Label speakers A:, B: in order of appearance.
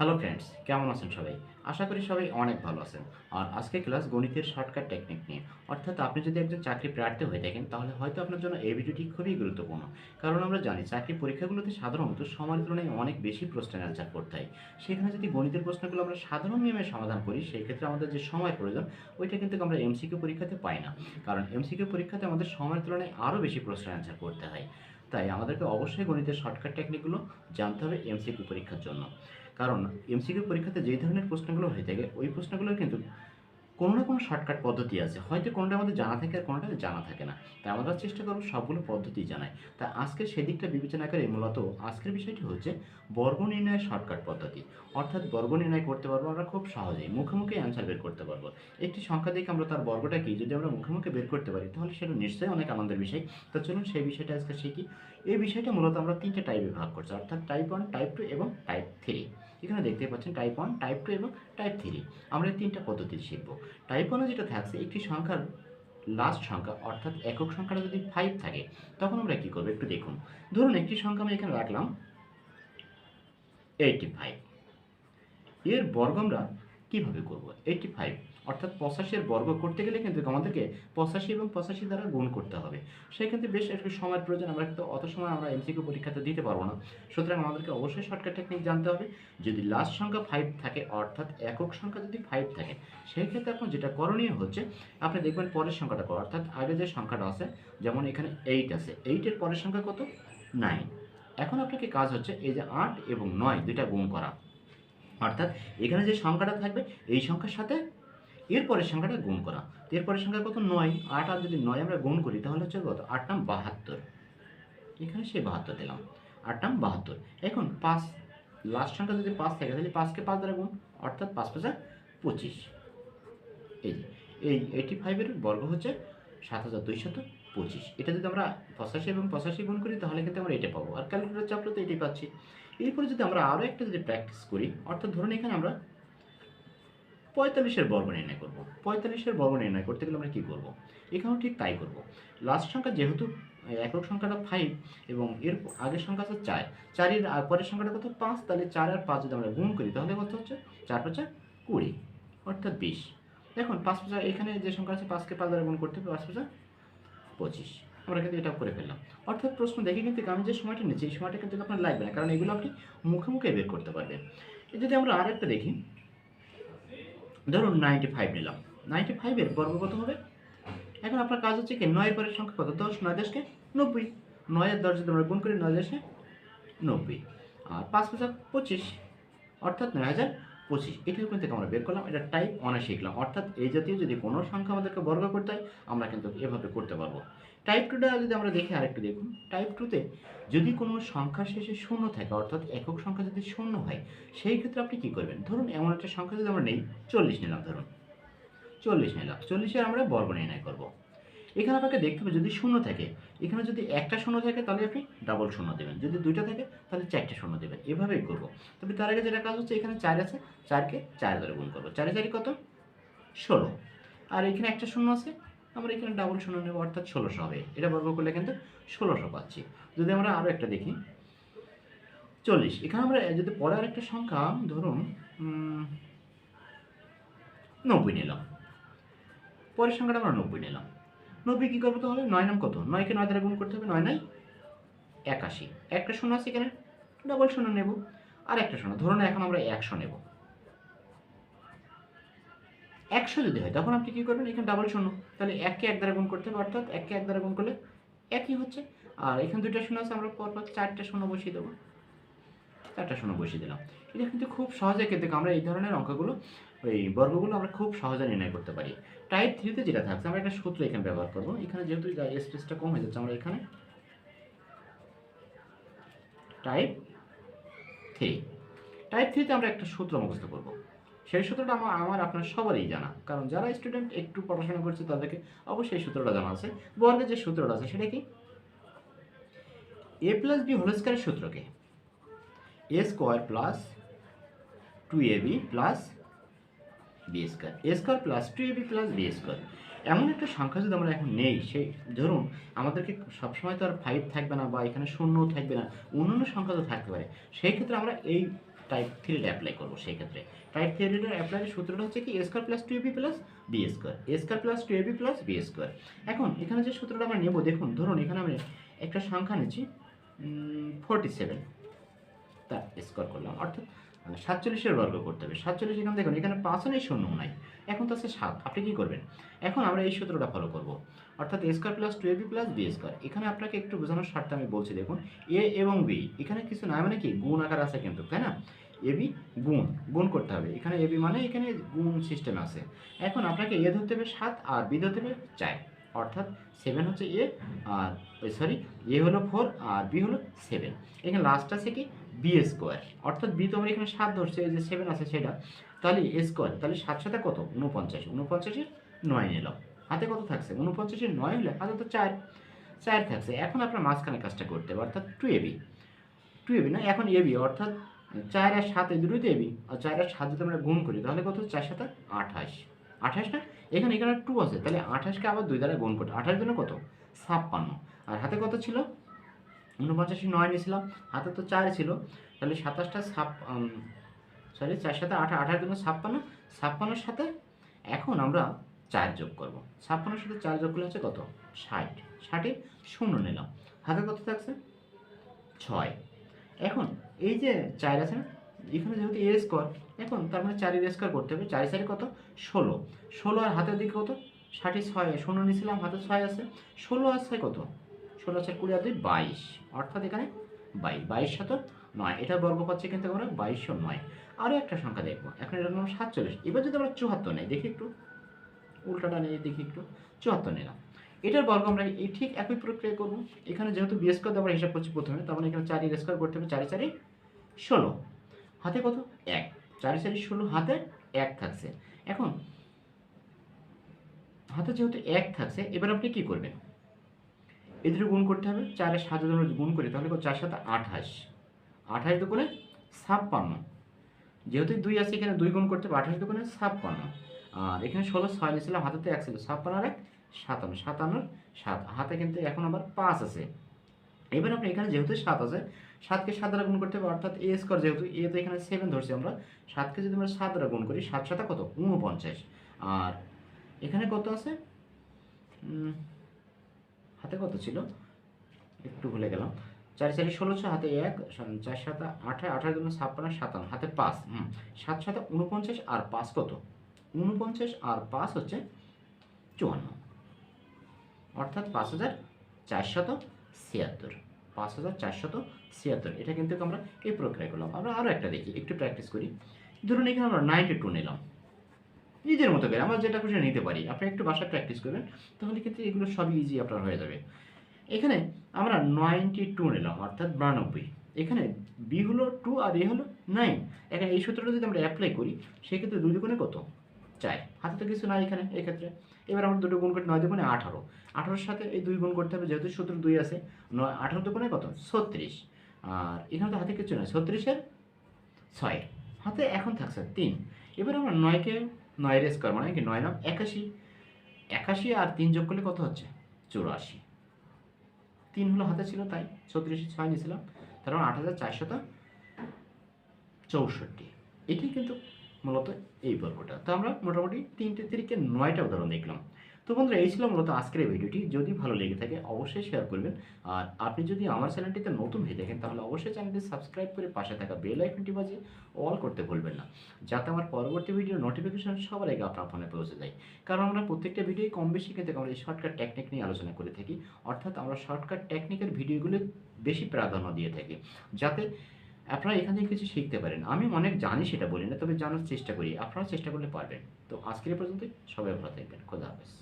A: Hello friends, কেমন আছেন সবাই? আশা করি সবাই অনেক ভালো আছেন। আর আজকে ক্লাস গণিতের শর্টকাট টেকনিক নিয়ে। অর্থাৎ আপনি যদি একজন চাকরি প্রার্থী হয়ে থাকেন তাহলে হয়তো আপনার জন্য এই ভিডিওটি খুবই গুরুত্বপূর্ণ। কারণ আমরা জানি চাকরি পরীক্ষাগুলোতে সাধারণত সময়ের তুলনায় অনেক বেশি প্রশ্নের অ্যান্সার করতে হয়। সেখানে যদি গণিতের প্রশ্নগুলো আমরা সাধারণ নিয়মে সমাধান করি সেই ক্ষেত্রে আমাদের যে সময় প্রয়োজন ওইটা কিন্তু আমরা এমসিকিউ পরীক্ষাতে পাই না। কারণ এমসিকিউ পরীক্ষাতে আমাদের সময়ের তুলনায় আরও বেশি প্রশ্নের অ্যান্সার করতে হয়। তাই আমাদেরকে অবশ্যই গণিতের শর্টকাট টেকনিকগুলো জানতে হবে এমসিকিউ পরীক্ষার জন্য। কারণ এমসিকিউ পরীক্ষাতে যেই ধরনের প্রশ্নগুলো হয়ে থাকে ওই প্রশ্নগুলোর কিন্তু কোনো না কোনো শর্টকাট পদ্ধতি আছে। হয়তো কোনোটা আমাদের জানা থাকে আর কোনোটা জানা থাকে না। তাই আমরা চেষ্টা করব সবগুলো পদ্ধতি জানাই। তাই আজকে সেদিকটা বিবেচনা করে মূলত আজকের বিষয়টি হচ্ছে বর্গ নির্ণয়ের শর্টকাট পদ্ধতি। অর্থাৎ বর্গ নির্ণয় করতে পারবো আমরা খুব সহজেই। মুখে মুখে অ্যান্সার বের করতে পারবো। একটি সংখ্যা দেখে আমরা তার বর্গটা কি যদি আমরা মুখে মুখে বের করতে পারি তাহলে সেটা নিশ্চয়ই অনেক আনন্দের বিষয়। তো চলুন সেই বিষয়টা আজকে শিখি। এই বিষয়টা মূলত আমরা ৩ টে টাইপে ভাগ করছি। অর্থাৎ টাইপ 1, টাইপ 2 এবং টাইপ 3। এখানে দেখতেই পাচ্ছেন টাইপ 1, টাইপ 2 এবং টাইপ 3। আমরা এই ৩টা পদ্ধতি শিখব। টাইপ 1 যেটা থাকছে একটি সংখ্যার লাস্ট সংখ্যা অর্থাৎ একক সংখ্যাটা যদি 5 থাকে তখন আমরা কি করব একটু দেখুন। ধরুন একটি সংখ্যা আমি এখানে রাখলাম 85। এর বর্গ আমরা কিভাবে করব? 85 অর্থাৎ 85 এর বর্গ করতে গেলে কিন্তু আমাদেরকে 85 এবং 85 দ্বারা গুণ করতে হবে। সেক্ষেত্রে বেশ একটু সময়ের প্রয়োজন। আমরা কিন্তু অত সময় আমরা এমসিকিউ পরীক্ষাতে দিতে পারবো না। সুতরাং আমাদেরকে অবশ্যই শর্টকাট টেকনিক জানতে হবে। যদি লাস্ট সংখ্যা 5 থাকে অর্থাৎ একক সংখ্যা যদি 5 থাকে সেই ক্ষেত্রে আপনার যেটা করণীয় হচ্ছে আপনি দেখবেন পরের সংখ্যাটা কত, অর্থাৎ আগে যে সংখ্যাটা আছে যেমন এখানে 8 আছে, 8 এর পরের সংখ্যা কত? 9। এখন আপনাকে কাজ হচ্ছে এই যে 8 এবং 9 দুইটা গুণ করা। অর্থাৎ এখানে যে সংখ্যাটা থাকবে এই সংখ্যার সাথে এর পরের সংখ্যাটা গুণ করা। এর পরের সংখ্যা কত? 9। 8 আর যদি 9 আমরা গুণ করি তাহলে হচ্ছে কত? 8 নাম 72। এখানে সেই 72 দিলাম। 8 নাম 72। এখন 5 লাস্ট সংখ্যা যদি 5 থাকে তাহলে 5 কে 5 দ্বারা গুণ, অর্থাৎ 5 5 25। এই যে এই 85 এর বর্গ হচ্ছে 7225। এটা যদি আমরা 85 এবং 85 গুণ করি তাহলে কিন্তু আমরা এটা পাবো। আর ক্যালকুলেটর চাপলে তো এটাই পাচ্ছি। এরপরে যদি আমরা আরও একটা যদি প্র্যাকটিস করি, অর্থাৎ ধরুন এখানে আমরা 45 এর বর্গ নির্ণয় করব। 45 এর বর্গ নির্ণয় করতে গেলে আমরা কী করব? এখানেও ঠিক তাই করব। লাস্ট সংখ্যা যেহেতু একক সংখ্যাটা 5 এবং এর আগের সংখ্যা আছে 4, 4 এর পরের সংখ্যাটা কত? 5। তাহলে 4 আর 5 যদি আমরা গুণ করি তাহলে কত হচ্ছে? 4 5 20, অর্থাৎ 20। দেখুন 5 5 এখানে যে সংখ্যা আছে 5 কে 5 দ্বারা গুণ করতে হবে, 5 5 25। আমরা কিন্তু এটা করে ফেললাম। অর্থাৎ প্রশ্ন দেখে কিন্তু আমি যে সময়টা নিচ্ছি এই সময়টা কিন্তু আপনার লাগবে না, কারণ এগুলো আপনি মুখে মুখে বের করতে পারবেন। যদি আমরা আরেকটা দেখি, ধরুন 95 নিলাম। 95 এর বর্গ কত হবে? এখন আপনার কাজ হচ্ছে কি 9 এর পরের সংখ্যা কত? 10, 9 10 কে 90। 9 আর 10 যদি আমরা গুণ করি 9 10 এ 90 আর 5 5 25, অর্থাৎ 9025। এটা ওখান থেকে আমরা বের করলাম। এটা টাইপ 1 এ শিখলাম। অর্থাৎ এই জাতীয় যদি কোনো সংখ্যা আমাদেরকে বর্গ করতে হয় আমরা কিন্তু এভাবে করতে পারবো। টাইপ 2 টা যদি আমরা দেখি আরেকটু দেখুন। টাইপ 2 তে যদি কোনো সংখ্যার শেষে শূন্য থাকে অর্থাৎ একক সংখ্যা যদি শূন্য হয় সেই ক্ষেত্রে আপনি কী করবেন? ধরুন এমন একটা সংখ্যা যদি আমরা নেই 40 নিলাম, ধরুন 40 নিলাম। 40 এর আমরা বর্গ নির্ণয় করব। এখানে আপনাকে দেখতে হবে যদি শূন্য থাকে, এখানে যদি একটা শূন্য থাকে তাহলে আপনি ডাবল শূন্য দেবেন, যদি দুইটা থাকে তাহলে 4টে শূন্য দেবেন। এভাবেই করব। তবে তার আগে যেটা কাজ হচ্ছে এখানে 4 আছে, 4 কে 4 দ্বারা গুণ করব। 4 এ 4 কত? 16। আর এখানে একটা শূন্য আছে, আমরা এখানে ডাবল শূন্য নেব, অর্থাৎ 1600 হবে। এটা বর্গ করলে কিন্তু 1600 পাচ্ছি। যদি আমরা আরও একটা দেখি 40, এখানে আমরা যদি পরে আরেকটা সংখ্যা ধরুন 90 নিলাম। পরের সংখ্যাটা আমরা 90 নিলাম। 90 কী করবো তাহলে? 9 নাম কত? 9 কে 9 দ্বারা গুণ করতে হবে। 9 9 81। একটা শূন্য আছে এখানে, ডাবল শূন্য নেব। আর একটা শূন্য, ধরুন এখন আমরা 100 নেব। 100 যদি হয় তখন আপনি কী করবেন? এখানে ডাবল শূন্য, তাহলে 1 কে 1 দ্বারা গুণ করতে হবে, অর্থাৎ 1 কে 1 দ্বারা গুণ করলে একই হচ্ছে। আর এখানে দুইটা শূন্য আছে, আমরা পরপর 4টে শূন্য বসিয়ে দেবো। 4টা শূন্য বসিয়ে দিলাম। এটা কিন্তু খুব সহজে কিন্তু আমরা এই ধরনের অঙ্কগুলো ওই বর্গগুলো আমরা খুব সহজে নির্ণয় করতে পারি। টাইপ 3 তে যেটা থাকছে আমরা একটা সূত্র এখানে ব্যবহার করব। এখানে যেহেতু স্পেসটা কম হয়ে যাচ্ছে আমরা এখানে টাইপ 3, টাইপ 3 তে আমরা একটা সূত্র মুখস্থ করব। সেই সূত্রটা আমার আপনার সবারই জানা, কারণ যারা স্টুডেন্ট একটু পড়াশোনা করছে তাদেরকে অবশ্যই এই সূত্রটা জানা আছে। বর্গের যে সূত্রটা আছে সেটা কি? a প্লাস b হোল স্কয়ারের সূত্রকে a square plus 2ab plus b square, a square plus 2ab plus b square. এমন একটা সংখ্যা যদি আমরা এখন নেই, সেই ধরুন আমাদেরকে সবসময় তো আর 5 থাকবে না বা এখানে শূন্যও থাকবে না, অন্যান্য সংখ্যা তো থাকতে পারে। সেই ক্ষেত্রে আমরা এই টাইপ থিওরিটা অ্যাপ্লাই করবো। সেই ক্ষেত্রে টাইপ থিওরিটার অ্যাপ্লাইয়ের সূত্রটা হচ্ছে কি, a square plus two a b plus b square, a square plus two a b plus b square. এখন এখানে যে সূত্রটা আমরা নেব, দেখুন ধরুন এখানে আমি একটা সংখ্যা নিচ্ছি 47, তার স্কোয়ার করলাম, অর্থাৎ 47-এর বর্গ করতে হবে। 47 এখানে দেখুন এখানে 5 নেই, 0 নাই, এখন তো আছে 7। আপনি কী করবেন, এখন আমরা এই সূত্রটা ফলো করব, অর্থাৎ a square plus two a b plus b square. এখানে আপনাকে একটু বোঝানোর স্বার্থে আমি বলছি, দেখুন এ এবং বি এখানে কিছু নাই, মানে কি গুণ আকার আছে কিন্তু, তাই না? এবি গুণ গুণ করতে হবে, এখানে এবি মানে এখানে গুণ সিস্টেম আছে। এখন আপনাকে এ ধরতে হবে 7 আর বি ধরতে হবে 4, অর্থাৎ 7 হচ্ছে এ, আর সরি এ হলো 4 আর বি হলো 7। এখানে লাস্ট আছে কি বি স্কোয়ার, অর্থাৎ বি তো আমরা এখানে 7 ধরছে, এই যে 7 আছে সেটা, তাহলে এ স্কোয়ার, তাহলে 7 সাথে কত 49, 49-এর 9 নিলাম, হাতে কত থাকছে 49-এর 9 হলে হাতে তো 4 থাকছে। এখন আপনার মাঝখানে কাজটা করতে হবে, অর্থাৎ টু এবি না, এখন এবি, অর্থাৎ 4 আর 7 এই দুটোই তো এবি, আর 4 আর 7 যদি আমরা গুণ করি তাহলে কত, 4 7 28, 28 না, এখানে 2 আছে, তাহলে 28-কে আবার 2 দ্বারা গুণ করতে, 28 জন্য কত 56, আর হাতে কত ছিল 49-এর 9 নিয়েছিলাম, হাতে তো 4 ছিল, তাহলে 27টা সরি 4 7 8, 28 জন্য 56, 56-এর সাথে এখন আমরা 4 যোগ করব, 56-এর সাথে 4 যোগ করলে হচ্ছে কত 60, 60-এ 0 নিলাম, হাতে কত থাকছে 6। এখন এই যে 4 আছে না, এখানে যেহেতু এ স্কোয়ার, এখন তার মানে 4 এর স্কোয়ার করতে হবে, 4 4 কত 16, 16 আর হাতের দিকে কত 60, 6 0 নিয়েছিলাম, হাতে 6 আছে, 16 আর 6 কত 16 4 20 আর 2 22, অর্থাৎ এখানে 22 শত 9, এটা বর্গ পাচ্ছে কিন্তু আমরা 2209। আরও একটা সংখ্যা দেখবো, এখন এটার নাম 47। এবার যদি আমরা 74 নেই, দেখি একটু উল্টাটা নেই, দেখি একটু 74 নিলাম, এটার বর্গ আমরা এই ঠিক একই প্রক্রিয়া করব। এখানে যেহেতু বি স্কোয়ার আমরা হিসাব করছি প্রথমে, তার মানে এখানে 4 এর স্কোয়ার করতে হবে, 4 4 16, হাতে কত 1, 4 4 16, হাতে 1 থাকছে। এখন হাতে যেহেতু 1 থাকছে, এবার আপনি কি করবেন, এদের গুণ করতে হবে, 4 এর 7 যদি গুণ করি তাহলে 4 7 28, 28 দুগুণে 56, যেহেতু 2 আছে এখানে 2 গুণ করতে হবে, 28 দুগুণে 56, আর এখানে 16 6 নিয়েছিলাম, হাতে তো 1 ছিল, 56 আর 1 57, 57 7, হাতে কিন্তু এখন আবার 5 আছে। এবার আপনি এখানে যেহেতু 7 আছে, 7-কে 7 দ্বারা গুণ করতে হবে, অর্থাৎ এ স্কোয়ার যেহেতু এ তো এখানে 7 ধরছি আমরা, 7-কে যদি আমরা 7 দ্বারা গুণ করি, 7 7 কত 49, আর এখানে কত আছে হাতে কত ছিল একটু ভুলে গেলাম, 4 4 16, হাতে 1, 4 7 28, 28 দুগুণে 56 57, হাতে 5, 7 7 49 আর 5 কত 49 আর 5 হচ্ছে 54, অর্থাৎ 5476, 5476, এটা কিন্তু আমরা এই প্রক্রিয়া করলাম। আমরা আরও একটা দেখি, একটু প্র্যাকটিস করি। ধরুন এখানে আমরা 92 নিলাম, নিজের মতো করে আমরা যেটা খুশি নিতে পারি, আপনি একটু বাসায় প্র্যাকটিস করবেন, তাহলে কিন্তু এগুলো সবই ইজি আপনার হয়ে যাবে। এখানে আমরা 92 নিলাম, অর্থাৎ 92, এখানে বি হলো 2 আর এ হলো 9। এখানে এই সূত্রটা যদি আমরা অ্যাপ্লাই করি, সেক্ষেত্রে 2 দুগুণে কত 4, হাতে তো কিছু নাই এখানে এক্ষেত্রে, এবার আমরা দুটো গুণ করি, 9 দুগুণে 18, 18-এর সাথে এই 2 গুণ করতে হবে, যেহেতু সূত্র 2 আছে, 18 দুগুণে কত 36, আর এখানে তো হাতে কিছু নয়, 36-এর 6, হাতে এখন থাকছে 3। এবার আমরা 9-কে 9 এর স্কোয়ার মানে কি 9 9 81, 81 আর 3 যোগ করলে কত হচ্ছে 84, 3 হলো হাতে ছিল তাই 36 6 নিয়েছিলাম, তার মানে 8464। এটাই কিন্তু মূলত এই পর্বটা। তো আমরা মোটামুটি 3টে থেকে 9টা উদাহরণ দেখলাম। তো বন্ধুরা এই ছিল মূলত আজকের এই ভিডিওটি। যদি ভালো লেগে থাকে অবশ্যই শেয়ার করবেন, আর আপনি যদি আমার চ্যানেলটিতে নতুন হয়ে থাকেন তাহলে অবশ্যই চ্যানেলটি সাবস্ক্রাইব করে পাশে থাকা বেল আইকনটি বাজিয়ে অল করতে ভুলবেন না, যাতে আমার পরবর্তী ভিডিওর নোটিফিকেশন সবার আগে আপনার ফোনে পৌঁছে যায়। কারণ আমরা প্রত্যেকটা ভিডিওই কম বেশি কিন্তু আমরা এই শর্টকাট টেকনিক নিয়ে আলোচনা করে থাকি, অর্থাৎ আমরা শর্টকাট টেকনিকের ভিডিওগুলো বেশি প্রাধান্য দিয়ে থাকি, যাতে আপনারা এখান থেকে কিছু শিখতে পারেন। আমি অনেক জানি সেটা বলি না, তবে জানার চেষ্টা করি, আপনারা চেষ্টা করলে পারবেন। তো আজকের এই পর্যন্তই, সবাই ভালো থাকবেন, খোদা হাফেজ।